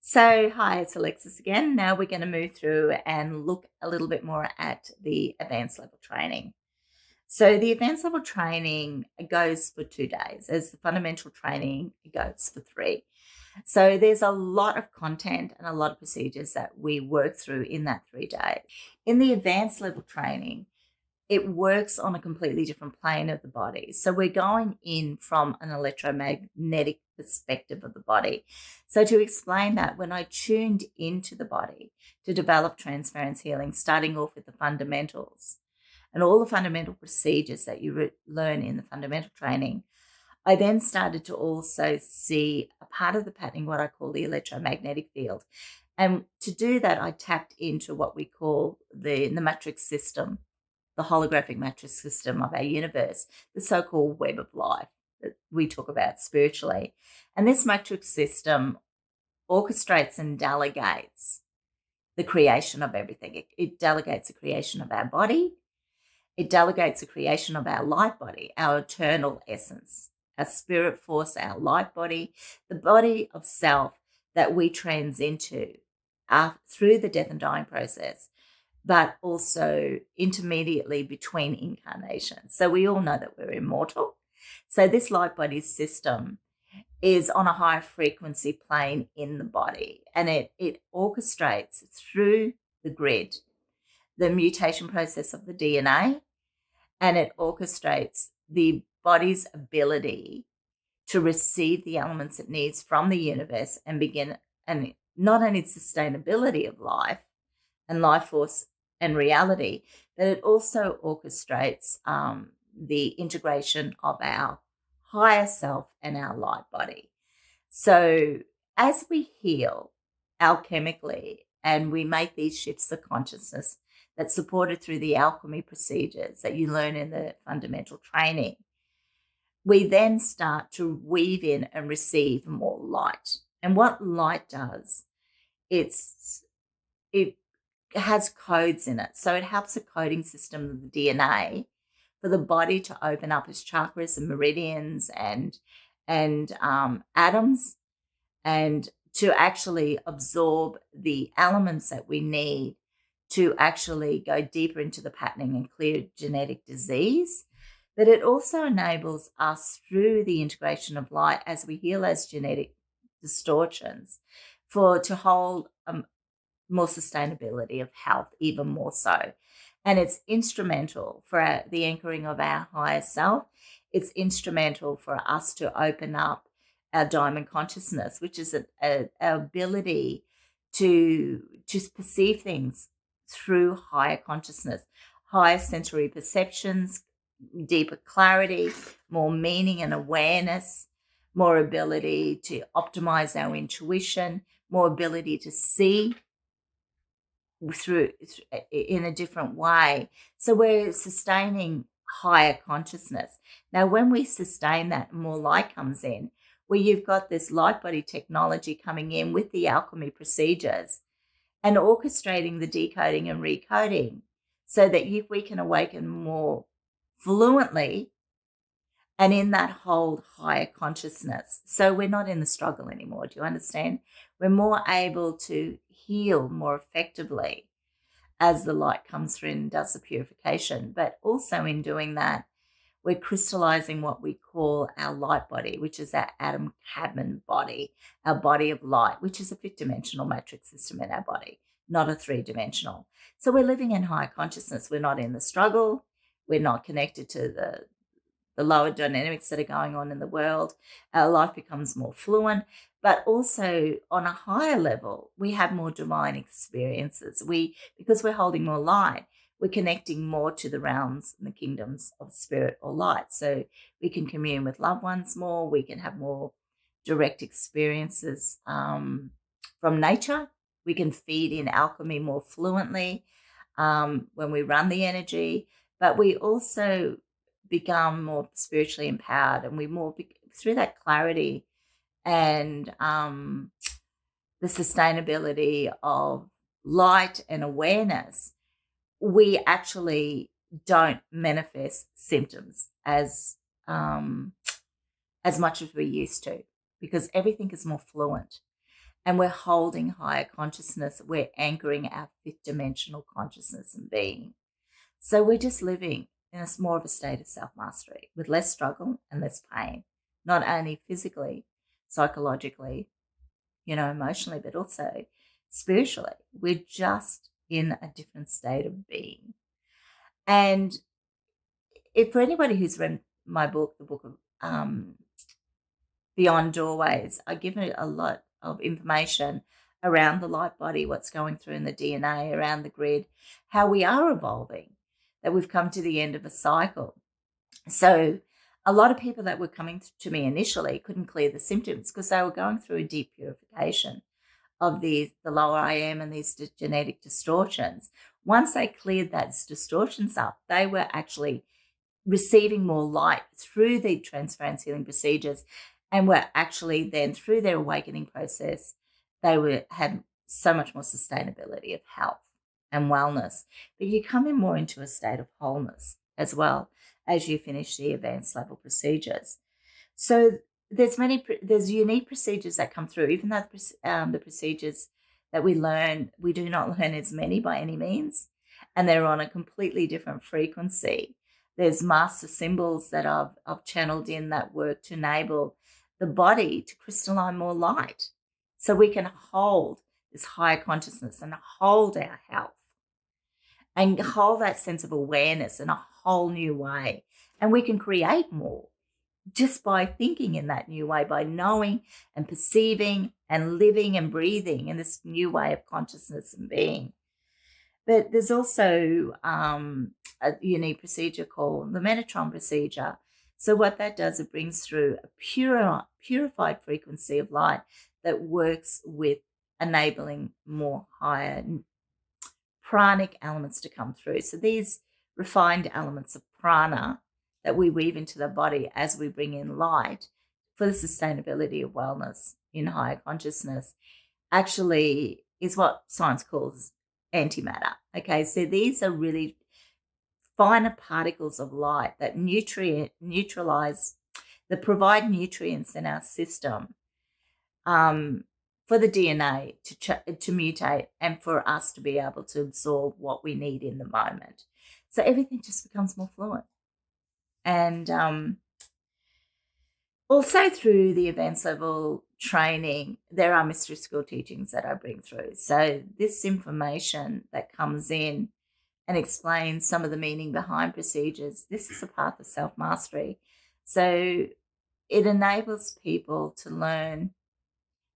So, hi, it's Alexis again. Now we're going to move through and look a little bit more at the advanced level training. So, the advanced level training goes for 2 days, as the fundamental training goes for three. So, there's a lot of content and a lot of procedures that we work through in that 3 days. In the advanced level training, it works on a completely different plane of the body. So we're going in from an electromagnetic perspective of the body. So to explain that, when I tuned into the body to develop transference healing, starting off with the fundamentals and all the fundamental procedures that you learn in the fundamental training, I then started to also see a part of the patterning, what I call the electromagnetic field. And to do that, I tapped into what we call the matrix system, the holographic matrix system of our universe, the so-called web of life that we talk about spiritually. And this matrix system orchestrates and delegates the creation of everything. It delegates the creation of our body. It delegates the creation of our light body, our eternal essence, our spirit force, our light body, the body of self that we trans into through the death and dying process, but also intermediately between incarnations. So we all know that we're immortal. So this light body system is on a higher frequency plane in the body, and it orchestrates through the grid the mutation process of the DNA, and it orchestrates the body's ability to receive the elements it needs from the universe and begin, and not only sustainability of life and life force and reality, but it also orchestrates the integration of our higher self and our light body. So as we heal alchemically and we make these shifts of consciousness that's supported through the alchemy procedures that you learn in the fundamental training, we then start to weave in and receive more light. And what light does, it has codes in it. So it helps the coding system of the DNA for the body to open up its chakras and meridians and atoms, and to actually absorb the elements that we need to actually go deeper into the patterning and clear genetic disease. But it also enables us through the integration of light as we heal as genetic distortions to hold more sustainability of health, even more so. And it's instrumental for the anchoring of our higher self. It's instrumental for us to open up our diamond consciousness, which is our ability to just perceive things through higher consciousness, higher sensory perceptions, deeper clarity, more meaning and awareness, more ability to optimize our intuition, more ability to see through in a different way. So we're sustaining higher consciousness. Now, when we sustain that, more light comes in, where you've got this light body technology coming in with the alchemy procedures and orchestrating the decoding and recoding so that we can awaken more fluently and in that whole higher consciousness. So we're not in the struggle anymore. Do you understand? We're more able to heal more effectively as the light comes through and does the purification. But also in doing that, we're crystallizing what we call our light body, which is our atom Cadman body, our body of light, which is a fifth dimensional matrix system in our body, not a three-dimensional. So we're living in higher consciousness. We're not in the struggle. We're not connected to the lower dynamics that are going on in the world. Our life becomes more fluent, but also on a higher level, we have more divine experiences. Because we're holding more light, we're connecting more to the realms and the kingdoms of spirit or light. So we can commune with loved ones more. We can have more direct experiences from nature. We can feed in alchemy more fluently when we run the energy, but we also become more spiritually empowered, and we more through that clarity and the sustainability of light and awareness, we actually don't manifest symptoms as much as we used to, because everything is more fluent. and we're holding higher consciousness. We're anchoring our fifth dimensional consciousness and being. So we're just living in a more of a state of self-mastery with less struggle and less pain, not only physically, psychologically, emotionally, but also spiritually. We're just in a different state of being. And if for anybody who's read my book, the book of Beyond Doorways, I give it a lot of information around the light body, what's going through in the DNA, around the grid, how we are evolving, that we've come to the end of a cycle. So a lot of people that were coming to me initially couldn't clear the symptoms because they were going through a deep purification of the lower I am and these genetic distortions. Once they cleared those distortions up, they were actually receiving more light through the transference healing procedures, and were actually then through their awakening process, they had so much more sustainability of health and wellness. But you come in more into a state of wholeness as well as you finish the advanced level procedures. So there's unique procedures that come through, even though the procedures that we learn, we do not learn as many by any means, and they're on a completely different frequency. There's master symbols that I've channeled in that work to enable the body to crystalline more light so we can hold this higher consciousness and hold our health and hold that sense of awareness in a whole new way. And we can create more just by thinking in that new way, by knowing and perceiving and living and breathing in this new way of consciousness and being. But there's also a unique procedure called the Metatron procedure. So what that does, it brings through a purified frequency of light that works with enabling more higher pranic elements to come through. So these refined elements of prana that we weave into the body as we bring in light for the sustainability of wellness in higher consciousness actually is what science calls antimatter. Okay, so these are really finer particles of light that neutralize, that provide nutrients in our system for the DNA to mutate and for us to be able to absorb what we need in the moment. So everything just becomes more fluent. And also through the advanced level training, there are mystery school teachings that I bring through. So this information that comes in and explains some of the meaning behind procedures, this is a path of self-mastery. So it enables people to learn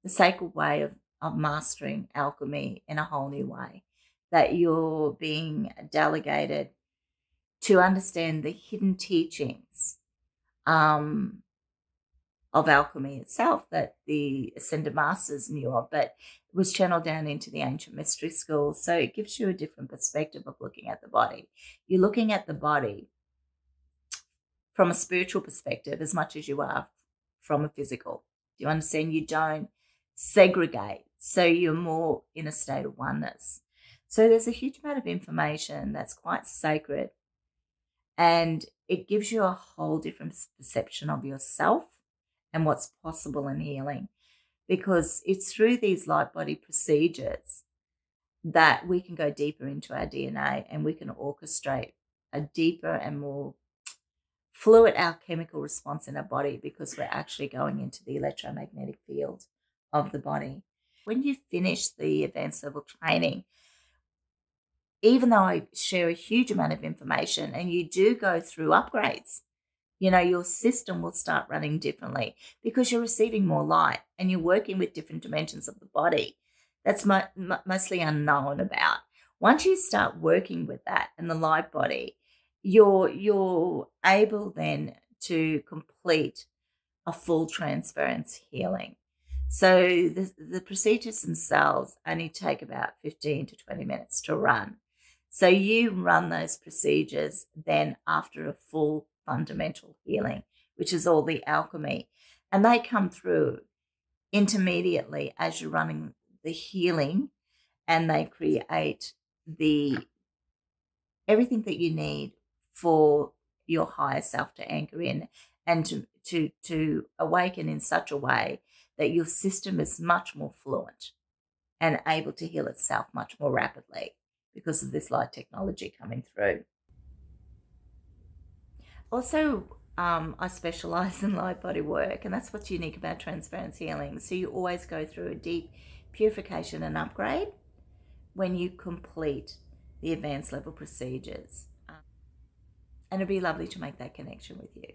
the sacred way of mastering alchemy in a whole new way, that you're being delegated to understand the hidden teachings of alchemy itself that the Ascended Masters knew of, but it was channeled down into the ancient mystery schools. So it gives you a different perspective of looking at the body. You're looking at the body from a spiritual perspective as much as you are from a physical. Do you understand? You don't segregate. So you're more in a state of oneness. So there's a huge amount of information that's quite sacred, and it gives you a whole different perception of yourself and what's possible in healing, because it's through these light body procedures that we can go deeper into our DNA and we can orchestrate a deeper and more fluid alchemical response in our body, because we're actually going into the electromagnetic field of the body. When you finish the advanced level training, even though I share a huge amount of information and you do go through upgrades, your system will start running differently because you're receiving more light and you're working with different dimensions of the body. That's mostly unknown about. Once you start working with that and the light body, you're able then to complete a full transference healing. So the procedures themselves only take about 15 to 20 minutes to run. So you run those procedures then after a full fundamental healing, which is all the alchemy. And they come through intermediately as you're running the healing, and they create everything that you need for your higher self to anchor in and to awaken in such a way that your system is much more fluent and able to heal itself much more rapidly because of this light technology coming through. Also, I specialize in light body work, and that's what's unique about transference healing. So you always go through a deep purification and upgrade when you complete the advanced level procedures. And it'd be lovely to make that connection with you.